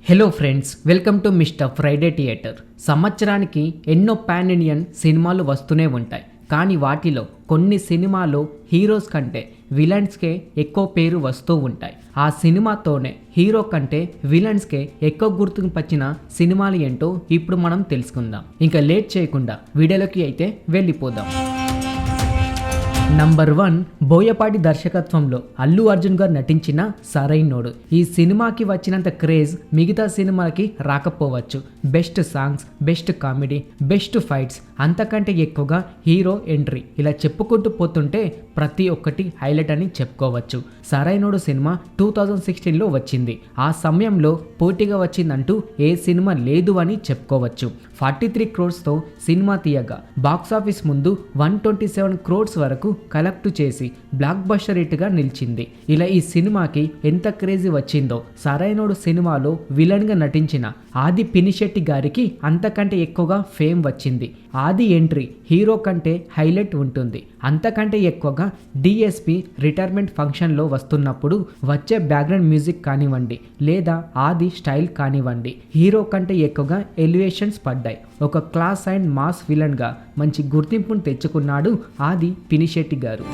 Hello friends, welcome to mister Friday theatre. సంవత్సరానికి ఎన్నో pan Indian సినిమాలు వస్తూనే ఉంటాయి. కానీ వాటిలో కొన్ని సినిమాలు హీరోస్ కంటే విలన్స్కే ఎక్కువ పేరు వస్తూ ఉంటాయి. ఆ సినిమాతోనే హీరో కంటే విలన్స్కే ఎక్కువ గుర్తింపు వచ్చిన సినిమాలు ఏంటో ఇప్పుడు మనం తెలుసుకుందాం. ఇంకా లేట్ చేయకుండా వీడియోలోకి అయితే వెళ్ళిపోదాం. నంబర్ 1, బోయపాటి దర్శకత్వంలో అల్లు అర్జున్ గారు నటించిన సరైనోడు. ఈ సినిమాకి వచ్చినంత క్రేజ్ మిగతా సినిమాలకి రాకపోవచ్చు. Best songs, best comedy, best fights, అంతకంటే ఎక్కువగా హీరో ఎంట్రీ, ఇలా చెప్పుకుంటూ పోతుంటే ప్రతి ఒక్కటి హైలైట్ అని చెప్పుకోవచ్చు. సరైనోడు సినిమా 2016లో వచ్చింది. ఆ సమయంలో పోటీగా వచ్చిందంటూ ఏ సినిమా లేదు అని చెప్పుకోవచ్చు. 43 crores సినిమా తీయగా బాక్సాఫీస్ ముందు 127 crores వరకు కలెక్ట్ చేసి బ్లాక్ బస్టర్ హిట్ గా నిలిచింది. ఇలా ఈ సినిమాకి ఎంత క్రేజీ వచ్చిందో సరైనోడు సినిమాలో విలన్ గా నటించిన ఆది పినిశెట్టి గారికి అంతకంటే ఎక్కువగా ఫేమ్ వచ్చింది. ఆది ఎంట్రీ హీరో కంటే హైలైట్ ఉంటుంది. అంతకంటే ఎక్కువగా డిఎస్పి రిటైర్మెంట్ ఫంక్షన్లో వస్తున్నప్పుడు వచ్చే బ్యాక్గ్రౌండ్ మ్యూజిక్ కానివ్వండి, లేదా ఆది స్టైల్ కానివ్వండి, హీరో కంటే ఎక్కువగా ఎలివేషన్స్ పడ్డాయి. ఒక క్లాస్ అండ్ మాస్ విలన్గా మంచి గుర్తింపును తెచ్చుకున్నాడు ఆది పినిశెట్టి గారు.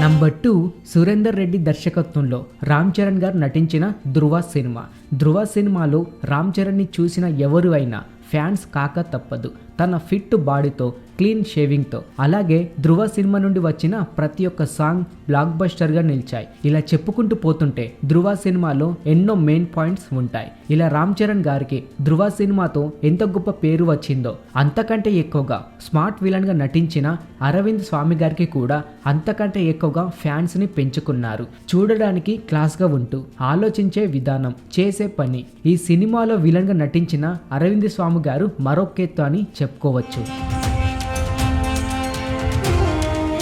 నంబర్ 2, సురేందర్ రెడ్డి దర్శకత్వంలో రామ్ చరణ్ గారు నటించిన ధృవ సినిమా. ధృవ సినిమాలో రామ్ చరణ్ని చూసిన ఎవరు అయినా ఫ్యాన్స్ కాక తప్పదు. తన ఫిట్ బాడీతో, క్లీన్ షేవింగ్తో, అలాగే ధృవ సినిమా నుండి వచ్చిన ప్రతి ఒక్క సాంగ్ బ్లాక్ బస్టర్గా నిలిచాయి. ఇలా చెప్పుకుంటూ పోతుంటే ధృవ సినిమాలో ఎన్నో మెయిన్ పాయింట్స్ ఉంటాయి. ఇలా రామ్ చరణ్ గారికి ధృవ సినిమాతో ఎంత గొప్ప పేరు వచ్చిందో, అంతకంటే ఎక్కువగా స్మార్ట్ విలన్గా నటించిన అరవింద్ స్వామి గారికి కూడా అంతకంటే ఎక్కువగా ఫ్యాన్స్ని పెంచుకున్నారు. చూడడానికి క్లాస్గా ఉంటూ ఆలోచించే విధానం, చేసే పని, ఈ సినిమాలో విలన్గా నటించిన అరవింద్ స్వామి గారు మరొకెత్తు అని చెప్పుకోవచ్చు.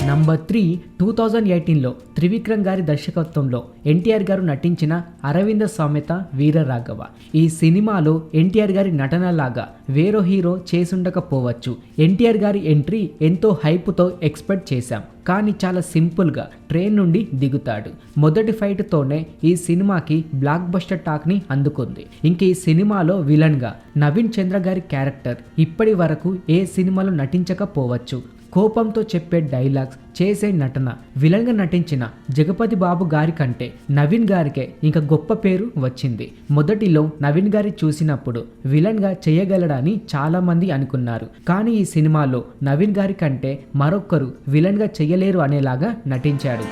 నంబర్ 3, 2018లో త్రివిక్రమ్ గారి దర్శకత్వంలో ఎన్టీఆర్ గారు నటించిన అరవింద సామెత వీరరాఘవ. ఈ సినిమాలో ఎన్టీఆర్ గారి నటన లాగా వేరో హీరో చేసుండకపోవచ్చు. ఎన్టీఆర్ గారి ఎంట్రీ ఎంతో హైప్తో ఎక్స్పెక్ట్ చేశాం, కానీ చాలా సింపుల్గా ట్రైన్ నుండి దిగుతాడు. మొదటి ఫైట్తోనే ఈ సినిమాకి బ్లాక్ బస్టర్ టాక్ని అందుకుంది. ఇంక ఈ సినిమాలో విలన్గా నవీన్ చంద్ర గారి క్యారెక్టర్ ఇప్పటి వరకు ఏ సినిమాలో నటించకపోవచ్చు. కోపంతో చెప్పే డైలాగ్స్, చేసే నటన, విలన్గా నటించిన జగపతి బాబు గారి కంటే నవీన్ గారికే ఇంకా గొప్ప పేరు వచ్చింది. మొదటిలో నవీన్ గారి చూసినప్పుడు విలన్గా చేయగలడని చాలా మంది అనుకున్నారు. కానీ ఈ సినిమాలో నవీన్ గారి కంటే మరొకరు విలన్గా చేయలేరు అనేలాగా నటించాడు.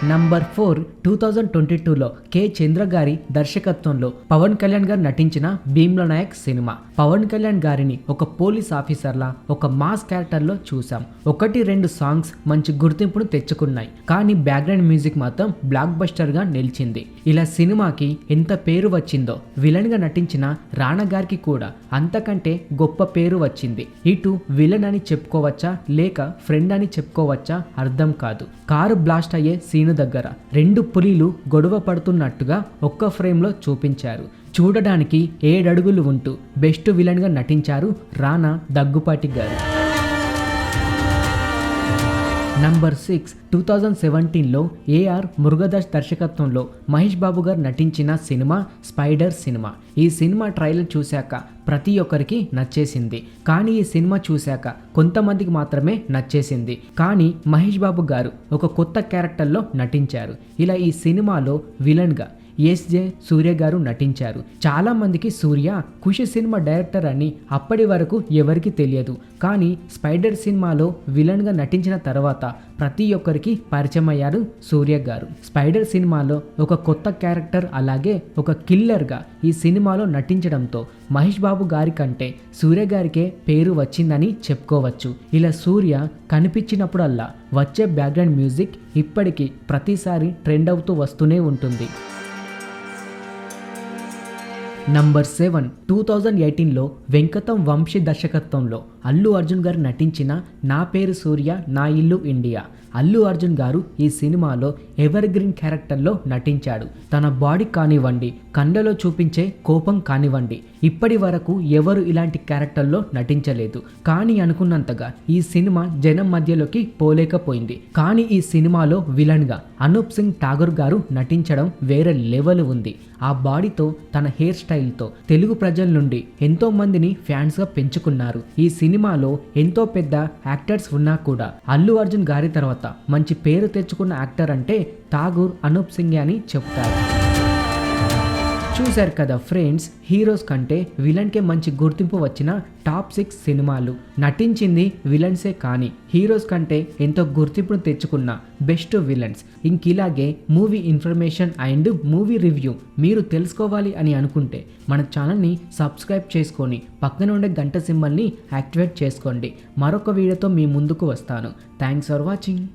నంబర్ 4, 2022లో కె చంద్ర గారి దర్శకత్వంలో పవన్ కళ్యాణ్ గారు నటించిన భీమ్లా నాయక్ సినిమా. పవన్ కళ్యాణ్ గారిని ఒక పోలీస్ ఆఫీసర్లా, ఒక మాస్ క్యారెక్టర్లో చూసాం. 1-2 సాంగ్స్ మంచి గుర్తింపును తెచ్చుకున్నాయి, కానీ బ్యాక్గ్రౌండ్ మ్యూజిక్ మాత్రం బ్లాక్ బస్టర్గా నిలిచింది. ఇలా సినిమాకి ఎంత పేరు వచ్చిందో విలన్గా నటించిన రాణా గారికి కూడా అంతకంటే గొప్ప పేరు వచ్చింది. ఇటు విలన్ అని చెప్పుకోవచ్చా లేక ఫ్రెండ్ అని చెప్పుకోవచ్చా అర్థం కాదు. కారు బ్లాస్ట్ అయ్యే సీను దగ్గర 2 పులీలు గొడవ పడుతున్నట్టుగా ఒక్క ఫ్రేమ్లో చూపించారు. చూడడానికి 7 అడుగులు ఉంటూ బెస్ట్ విలన్గా నటించారు రానా దగ్గుపాటి గారు. నంబర్ 6, 2017లో ఏఆర్ మురుగదాస్ దర్శకత్వంలో మహేష్ బాబు గారు నటించిన సినిమా స్పైడర్ సినిమా. ఈ సినిమా ట్రైలర్ చూశాక ప్రతి ఒక్కరికి నచ్చేసింది, కానీ ఈ సినిమా చూశాక కొంతమందికి మాత్రమే నచ్చేసింది. కానీ మహేష్ బాబు గారు ఒక కొత్త క్యారెక్టర్లో నటించారు. ఇలా ఈ సినిమాలో విలన్గా ఎస్జే సూర్య గారు నటించారు. చాలా మందికి సూర్య ఖుషి సినిమా డైరెక్టర్ అని అప్పటి వరకు ఎవరికి తెలియదు. కానీ స్పైడర్ సినిమాలో విలన్గా నటించిన తర్వాత ప్రతి ఒక్కరికి పరిచయం అయ్యారు సూర్య గారు. స్పైడర్ సినిమాలో ఒక కొత్త క్యారెక్టర్, అలాగే ఒక కిల్లర్గా ఈ సినిమాలో నటించడంతో మహేష్ బాబు గారి కంటే సూర్య గారికే పేరు వచ్చిందని చెప్పుకోవచ్చు. ఇలా సూర్య కనిపించినప్పుడల్లా వచ్చే బ్యాక్గ్రౌండ్ మ్యూజిక్ ఇప్పటికీ ప్రతిసారి ట్రెండ్ అవుతూ వస్తూనే ఉంటుంది. నంబర్ 7, 2018లో వెంకటం వంశీ దర్శకత్వంలో అల్లు అర్జున్ గారు నటించిన నా పేరు సూర్య నా ఇల్లు ఇండియా. అల్లు అర్జున్ గారు ఈ సినిమాలో ఎవర్ గ్రీన్ క్యారెక్టర్లో నటించాడు. తన బాడీ కానివ్వండి, కళ్ళలో చూపించే కోపం కానివ్వండి, ఇప్పటి వరకు ఎవరు ఇలాంటి క్యారెక్టర్లో నటించలేదు. కానీ అనుకున్నంతగా ఈ సినిమా జనం మధ్యలోకి పోలేకపోయింది. కానీ ఈ సినిమాలో విలన్గా అనూప్ సింగ్ ఠాగూర్ గారు నటించడం వేరే లెవెల్ ఉంది. ఆ బాడీతో, తన హెయిర్ స్టైల్తో తెలుగు ప్రజల నుండి ఎంతో మందిని ఫ్యాన్స్గా పెంచుకున్నారు. ఈ సినిమాలో ఎంతో పెద్ద యాక్టర్స్ ఉన్నా కూడా అల్లు అర్జున్ గారి తర్వాత మంచి పేరు తెచ్చుకున్న యాక్టర్ అంటే ఠాగూర్ అనూప్ సింగ్ అని చెప్తారు. చూశారు కదా ఫ్రెండ్స్, హీరోస్ కంటే విలన్కే మంచి గుర్తింపు వచ్చిన టాప్ 6 సినిమాలు. నటించింది విలన్సే కానీ హీరోస్ కంటే ఎంతో గుర్తింపును తెచ్చుకున్న బెస్ట్ విలన్స్. ఇంకిలాగే movie information and movie review మీరు తెలుసుకోవాలి అని అనుకుంటే మన ఛానల్ని సబ్స్క్రైబ్ చేసుకొని పక్కన ఉండే గంట సింబల్ని యాక్టివేట్ చేసుకోండి. మరొక వీడియోతో మీ ముందుకు వస్తాను. Thanks for watching.